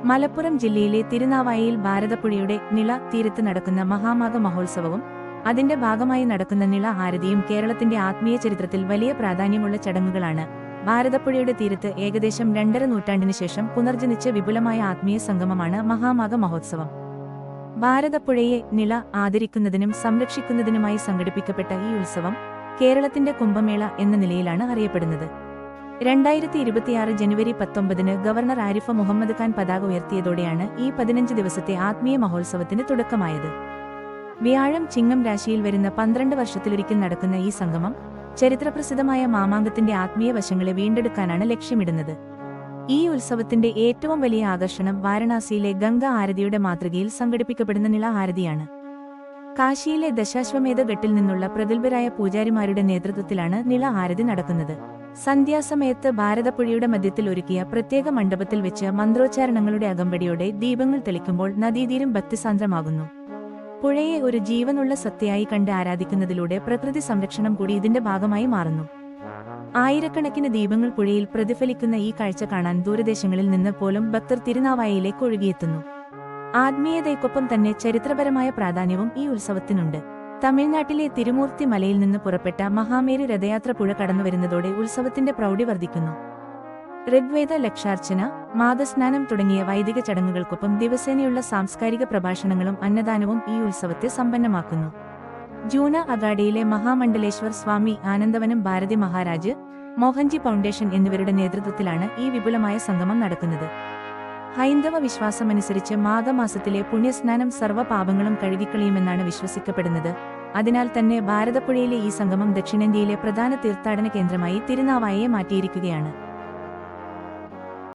മലപ്പുറം ജില്ലയിലെ തിരുനാവായയിൽ ഭാരതപ്പുഴയുടെ നിള തീരത്ത് നടക്കുന്ന മഹാമാഘ മഹോത്സവവും അതിന്റെ ഭാഗമായി നടക്കുന്ന നിള ആരതിയും കേരളത്തിന്റെ ആത്മീയ ചരിത്രത്തിൽ വലിയ പ്രാധാന്യമുള്ള ചടങ്ങുകളാണ്. ഭാരതപ്പുഴയുടെ തീരത്ത് ഏകദേശം 2.5 നൂറ്റാണ്ടിനു ശേഷം പുനർജനിച്ച വിപുലമായ ആത്മീയ സംഗമമാണ് മഹാമാഘ മഹോത്സവം. ഭാരതപ്പുഴയെ നിള ആദരിക്കുന്നതിനും സംരക്ഷിക്കുന്നതിനുമായി സംഘടിപ്പിക്കപ്പെട്ട ഈ ഉത്സവം കേരളത്തിന്റെ കുംഭമേള എന്ന നിലയിലാണ് അറിയപ്പെടുന്നത്. 2026 ജനുവരി 19 ഗവർണർ ആരിഫ് മുഹമ്മദ് ഖാൻ പതാക ഉയർത്തിയതോടെയാണ് ഈ 15 ദിവസത്തെ ആത്മീയ മഹോത്സവത്തിന് തുടക്കമായത്. വ്യാഴം ചിങ്ങം രാശിയിൽ വരുന്ന 12 വർഷത്തിലൊരിക്കൽ നടക്കുന്ന ഈ സംഗമം ചരിത്രപ്രസിദ്ധമായ മാമാങ്കത്തിന്റെ ആത്മീയ വശങ്ങളെ വീണ്ടെടുക്കാനാണ് ലക്ഷ്യമിടുന്നത്. ഈ ഉത്സവത്തിന്റെ ഏറ്റവും വലിയ ആകർഷണം വാരണാസിയിലെ ഗംഗ ആരതിയുടെ മാതൃകയിൽ സംഘടിപ്പിക്കപ്പെടുന്ന നിള ആരതിയാണ്. കാശിയിലെ ദശാശ്വമേധ ഘട്ടിൽ നിന്നുള്ള പ്രഗത്ഭരായ പൂജാരിമാരുടെ നേതൃത്വത്തിലാണ് നിള ആരതി നടക്കുന്നത്. സന്ധ്യാസമയത്ത് ഭാരതപ്പുഴയുടെ മധ്യത്തിൽ ഒരുക്കിയ പ്രത്യേക മണ്ഡപത്തിൽ വെച്ച് മന്ത്രോച്ചാരണങ്ങളുടെ അകമ്പടിയോടെ ദീപങ്ങൾ തെളിക്കുമ്പോൾ നദീതീരം ഭക്തിസാന്ദ്രമാകുന്നു. പുഴയെ ഒരു ജീവനുള്ള സത്തയായി കണ്ട് ആരാധിക്കുന്നതിലൂടെ പ്രകൃതി സംരക്ഷണം കൂടി ഇതിന്റെ ഭാഗമായി മാറുന്നു. ആയിരക്കണക്കിന് ദീപങ്ങൾ പുഴയിൽ പ്രതിഫലിക്കുന്ന ഈ കാഴ്ച കാണാൻ ദൂരദേശങ്ങളിൽ നിന്ന് പോലും ഭക്തർ തിരുനാവായയിലേക്ക് ഒഴുകിയെത്തുന്നു. ആത്മീയതയ്ക്കൊപ്പം തന്നെ ചരിത്രപരമായ പ്രാധാന്യവും ഈ ഉത്സവത്തിനുണ്ട്. തമിഴ്നാട്ടിലെ തിരുമൂർത്തി മലയിൽ നിന്ന് പുറപ്പെട്ട മഹാമേരു രഥയാത്ര പുഴ കടന്നുവരുന്നതോടെ ഉത്സവത്തിന്റെ പ്രൗഢി വർദ്ധിക്കുന്നു. ഋഗ്വേദ ലക്ഷാർച്ചന, മാഘസ്നാനം തുടങ്ങിയ വൈദിക ചടങ്ങുകൾക്കൊപ്പം ദിവസേനയുള്ള സാംസ്കാരിക പ്രഭാഷണങ്ങളും അന്നദാനവും ഈ ഉത്സവത്തെ സമ്പന്നമാക്കുന്നു. ജൂന അഗാഡിയിലെ മഹാമണ്ഡലേശ്വർ സ്വാമി ആനന്ദവനം ഭാരതി മഹാരാജ്, മോഹൻജി ഫൗണ്ടേഷൻ എന്നിവരുടെ നേതൃത്വത്തിലാണ് ഈ വിപുലമായ സംഗമം നടക്കുന്നത്. ഹൈന്ദവ വിശ്വാസമനുസരിച്ച് മാഘമാസത്തിലെ പുണ്യസ്നാനം സർവ്വ പാപങ്ങളും കഴുകിക്കളയുമെന്നാണ് വിശ്വസിക്കപ്പെടുന്നത്. അതിനാൽ തന്നെ ഭാരതപ്പുഴയിലെ ഈ സംഗമം ദക്ഷിണേന്ത്യയിലെ പ്രധാന തീർത്ഥാടന കേന്ദ്രമായി തിരുനാവായയെ മാറ്റിയിരിക്കുകയാണ്.